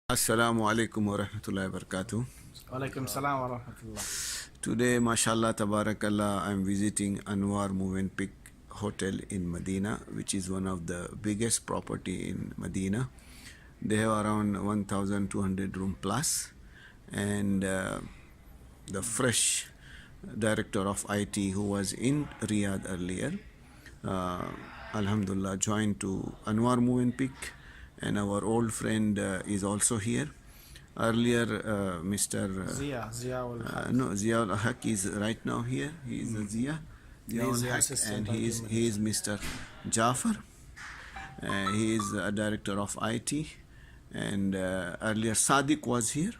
Assalamu alaikum wa rahmatullahi wa barakatuh. Walaikum salam wa rahmatullah. Today, mashallah, tabarakallah, I'm visiting Anwar Movenpick Hotel in Madina, which is one of the biggest property in Madina. They have around 1,200 room plus, and the fresh director of IT who was in Riyadh earlier, Alhamdulillah, joined to Anwar Movenpick, and our old friend is also here. Earlier, Mr. Ziaulhaqq. No, Ziaulhaqq is right now here. He is Ziaulhaqq, and he is Mr. Jaffer. He is a director of IT, and earlier Sadiq was here.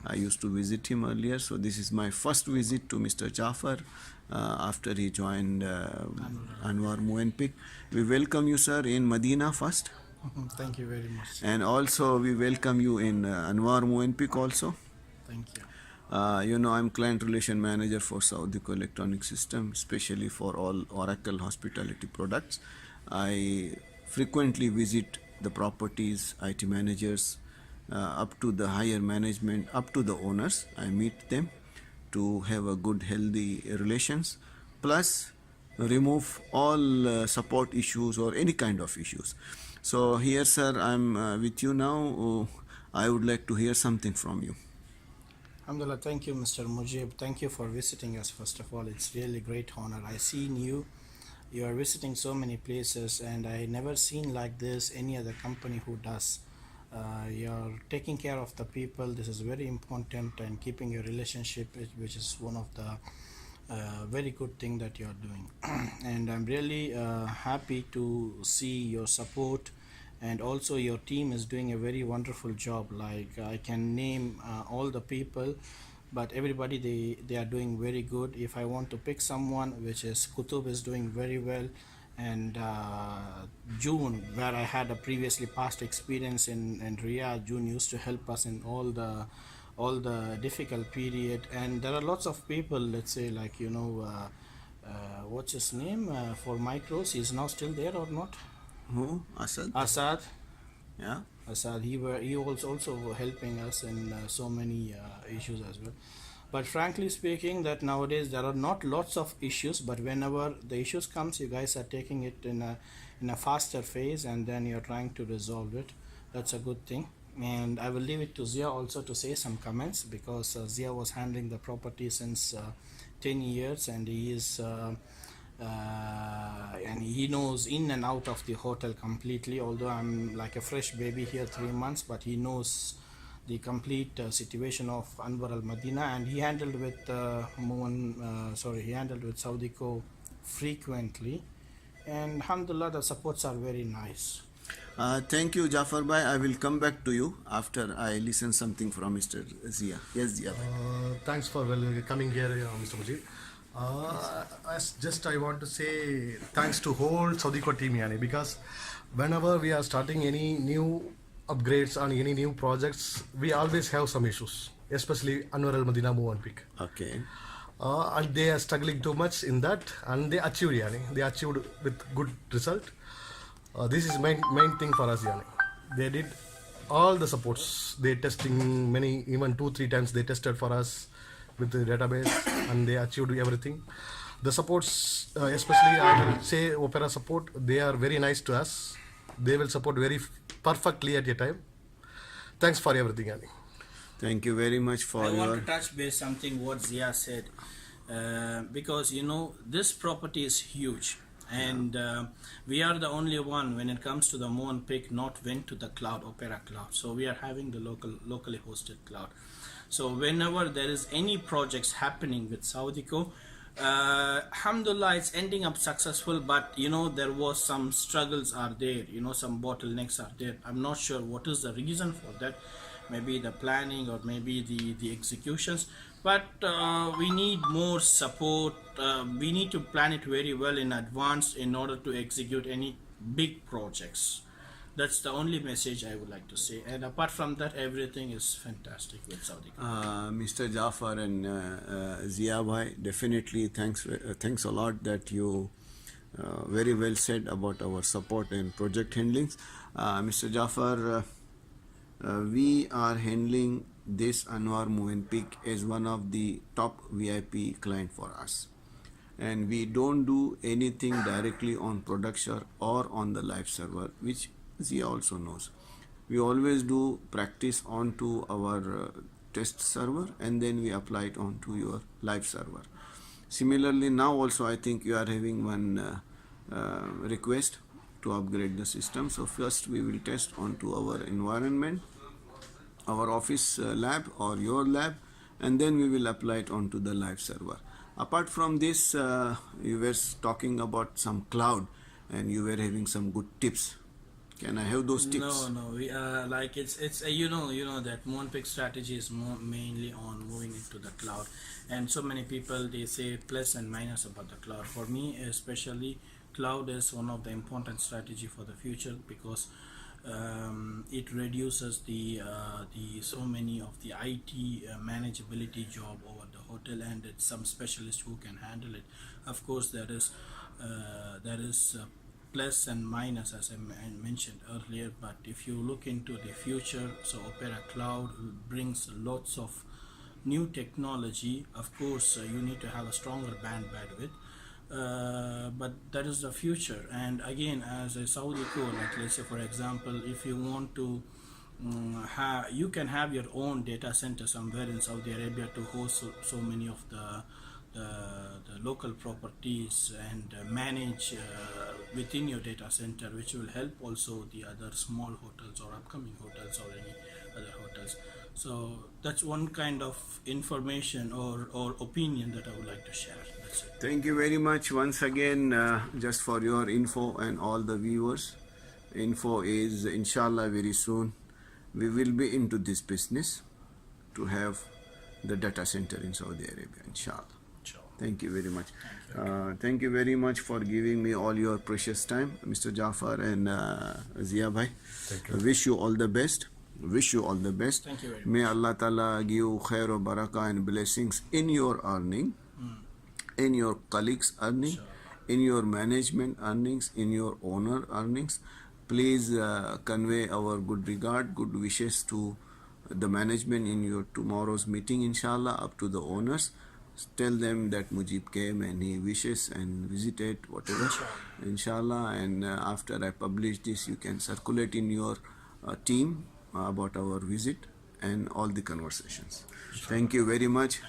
I used to visit him earlier, so this is my first visit to Mr. Jaffer after he joined Anwar Movenpick. We welcome you, sir, in Madina first. Thank you very much. And also we welcome you in Anwar Movenpick also. Thank you. I'm client relation manager for Saudico electronic system, especially for all Oracle hospitality products. I frequently visit the properties, IT managers, up to the higher management, up to the owners. I meet them to have a good, healthy relations, plus remove all support issues or any kind of issues. So here, sir, I'm with you now. I would like to hear something from you. Alhamdulillah, thank you, Mr. Mujib. Thank you for visiting us, first of all. It's really great honor. I seen you. You are visiting so many places, and I never seen like this any other company who does. You're taking care of the people. This is very important, and keeping your relationship, which is one of the very good thing that you're doing. And I'm really happy to see your support, and also your team is doing a very wonderful job. Like I can name all the people, but everybody they are doing very good. If I want to pick someone, which is Kutub is doing very well, and June, where I had a previously past experience in Riyadh, June used to help us in all the difficult period. And there are lots of people, let's say, like what's his name for micros, he's now still there or not? Who? Asst. Yeah. Asst, he was also helping us in so many issues as well. But frankly speaking, that nowadays there are not lots of issues, but whenever the issues comes, you guys are taking it in a faster phase, and then you're trying to resolve it. That's a good thing. And I will leave it to Zia also to say some comments, because Zia was handling the property since 10 years, and he is and he knows in and out of the hotel completely. Although I'm like a fresh baby here, 3 months, but he knows the complete situation of Anwar al Madina, and he handled with he handled with Saudico frequently, and alhamdulillah the supports are very nice. Thank you, Jaffer bhai. I will come back to you after I listen something from Mr. Zia. Yes, Zia. Thanks for coming here, Mr. Mujib. I want to say thanks to whole Saudico team, because whenever we are starting any new upgrades on any new projects, we always have some issues, especially Anwar al Madina Movenpick. Okay. And they are struggling too much in that, and they achieved, they achieved with good result. This is main thing for us, They did all the supports. They testing many, even 2-3 times they tested for us with the database, and they achieved everything. The supports, especially I will say Opera support, they are very nice to us. They will support very perfectly at a time. Thanks for everything, Ali. Thank you very much for I want to touch base something what Zia said, because this property is huge, and we are the only one when it comes to the Movenpick not went to the cloud, Opera cloud. So we are having the locally hosted cloud. So whenever there is any projects happening with Saudico, alhamdulillah, it's ending up successful, but there was some struggles are there, some bottlenecks are there. I'm not sure what is the reason for that. Maybe the planning, or maybe the executions, but we need more support. We need to plan it very well in advance in order to execute any big projects. That's the only message I would like to say. And apart from that, everything is fantastic with Saudi. Mr. Jaffer and Zia bhai, definitely thanks a lot that you very well said about our support and project handlings. Mr. Jaffer, We are handling this Anwar Movenpick as one of the top VIP client for us, and we don't do anything directly on production or on the live server, which Zia also knows. We always do practice onto our test server, and then we apply it onto your live server. Similarly, now also I think you are having one request to upgrade the system. So first we will test onto our environment, our office lab or your lab, and then we will apply it onto the live server. Apart from this, you were talking about some cloud, and you were having some good tips. Can I have those tips? No, we like it's you know that Movenpick strategy is mainly on moving into the cloud, and so many people they say plus and minus about the cloud. For me, especially, cloud is one of the important strategy for the future because it reduces the so many of the IT manageability job over the hotel, and it's some specialist who can handle it. Of course, there is plus and minus as I mentioned earlier, but if you look into the future, so Opera Cloud brings lots of new technology. Of course, you need to have a stronger bandwidth, but that is the future. And again, as a Saudico, like let's say for example, if you want to you can have your own data center somewhere in Saudi Arabia to host so many of the local properties and manage within your data center, which will help also the other small hotels or upcoming hotels or any other hotels. So that's one kind of information or opinion that I would like to share. That's it. Thank you very much once again, just for your info and all the viewers. Info is inshallah very soon we will be into this business to have the data center in Saudi Arabia, inshallah. Thank you very much. Thank you very much for giving me all your precious time, Mr. Jaffer and Zia bhai. Wish you all the best. Wish you all the best. Thank you very much. May Allah Ta'ala give you khair wa barakah and blessings in your earning, in your colleagues' earning, in your management earnings, in your owner earnings. Please convey our good regard, good wishes to the management in your tomorrow's meeting, inshallah, up to the owners. Tell them that Mujib came and he wishes and visited, whatever, inshallah. And after I publish this, you can circulate in your team about our visit and all the conversations. Thank you very much.